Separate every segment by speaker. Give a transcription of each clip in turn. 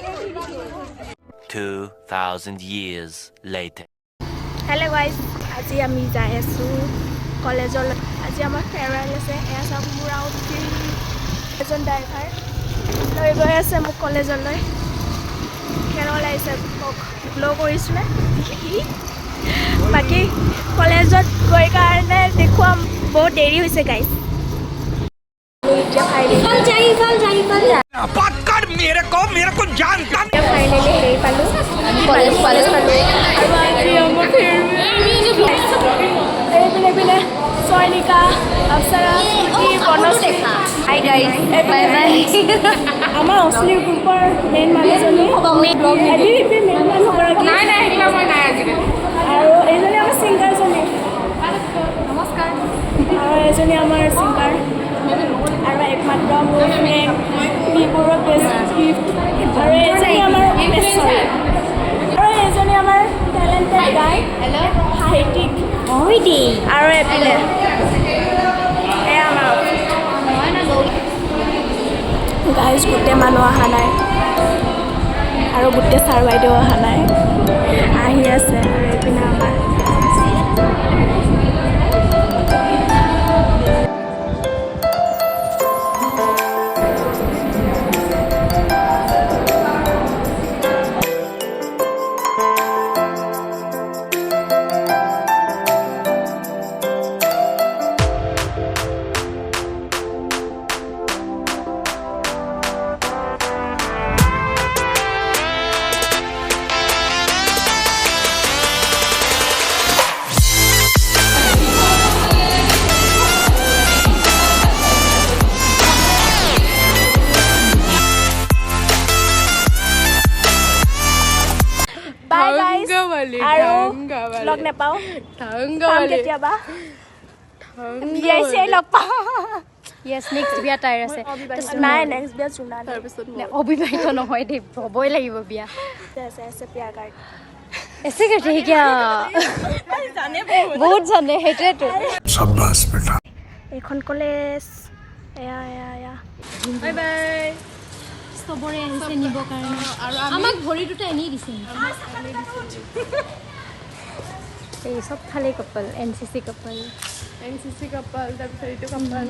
Speaker 1: 2,000 years later.
Speaker 2: Hello guys, আজি আমি যাই আছো কলেজলৈ। আজি আমাৰ ফেয়াৰৱেল আছে। এয়া চাওক মোৰ আউটফিট। এজন ড্ৰাইভাৰ লৈ গৈ আছে মোক কলেজলৈ। কেৰল আহিছে মোক গ্ল' কৰিছিলে। বাকী কলেজত গৈ কাৰণে দেখুৱাম। বহুত দেৰি হৈছে গাইজ। এতিয়া ফাইনেলি হেৰি পালোঁ, কলেজ পালোঁ। আৰু আজি আমাৰ এইপিনে Chayanika, Apsara, hi guys, bye bye. আমাৰ অশ্লীল গ্ৰুপৰ মেইন মানুহজনী মেইন মানুহগৰাকী আৰু এইজনী আমাৰ ছিংগাৰজনী। নমস্কাৰ। আৰু এজনী আমাৰ ছিংগাৰ আৰু একমাত্ৰ মোৰ ফ্ৰেণ্ড বিবোৰৰ বেষ্ট গিফ্ট। আৰু এজনী আমাৰ আৰু এজনী আমাৰ টেলেণ্টেড গাই সাহিত্যিক আৰু এপিনে এয়া আমাৰ গাইজ গোটেই মানুহ অহা নাই আৰু গোটেই ছাৰ বাইদেউ অহা নাই, আহি আছে। আৰু এইপিনে আমাৰ লগ নাপাওঁ কেতিয়াবা বিয়াই লগ পাওঁ।
Speaker 3: Yes, next বিয়া তাইৰ আছে।
Speaker 2: নাই নেক্সট বিয়া চুনা
Speaker 3: অবিবাহিত নহয় দেই, হ'বই লাগিব বিয়া।
Speaker 2: আছে প্ৰিয়া গাৰ্ড
Speaker 3: এছে करते हैं क्या বহুত জানে সেইটোৱেতো।
Speaker 4: शाबाश बेटा।
Speaker 2: এইখন কলেজ এয়া এয়া এয়া।
Speaker 3: Bye bye. সবৰে আহিছে নিব কাৰণে আৰু আমাক ভৰি দুটা এনি দিছে। এই সব খালি কাপল, এনসিসি কাপল তাৰপিছত এইটো কাপল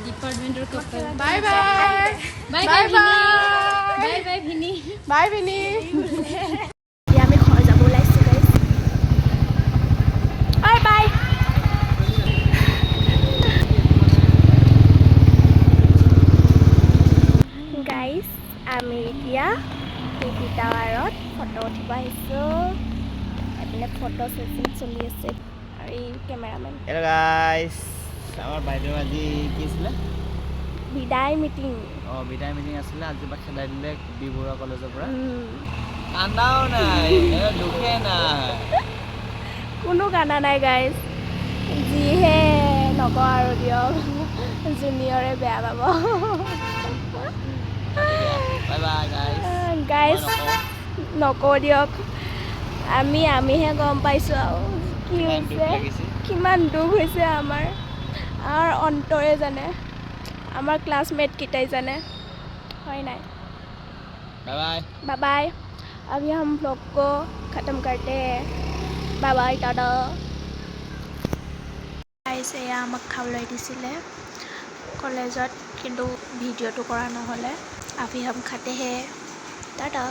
Speaker 3: ডিপাৰ্টমেন্টৰ couple. Bye bye bye bye bye bye ভিনি বাই ভিনি।
Speaker 2: এতিয়া আমি ঘৰ যাব ওলাইছোঁ গাইজ। Bye bye. গাইজ আমি এতিয়া টিভি টাৱাৰত ফটো উঠিব আহিছোঁ। এইপিনে ফটো ছেশ্যন চলি আছে আৰু এই কেমেৰামেন।
Speaker 5: হেল্ল' গাইছ, আমাৰ বাইদেউ আজি কি আছিলে?
Speaker 2: বিদায় মিটিং।
Speaker 5: বিদায় মিটিং আছিলে। আজি পৰা খেদাই দিলে বি বৰুৱা কলেজৰ পৰা। কান্দাও নাই, দুখে নাই,
Speaker 2: কোনো কান্দা নাই গাইজ। যিহে নকওঁ আৰু দিয়ক, জুনিয়ৰে বেয়া পাব।
Speaker 5: বাই বাই গাইছ।
Speaker 2: গাইজ নকওঁ দিয়ক, আমিহে গম পাইছোঁ আৰু কি হৈছে, কিমান দুখ হৈছে আমাৰ অন্তৰে জানে, আমাৰ ক্लासमेट জানে, হয় নাই?
Speaker 5: Bye
Speaker 2: bye bye. अभी हम ब्लॉग को ख़त्म करते हैं। Bye bye tata. গাইছে এয়া আমাক খাবলৈ দিছিলে কলেজত, কিন্তু ভিডিঅ'টো কৰা নহ'লে। अभी हम खाते हैं टाटा।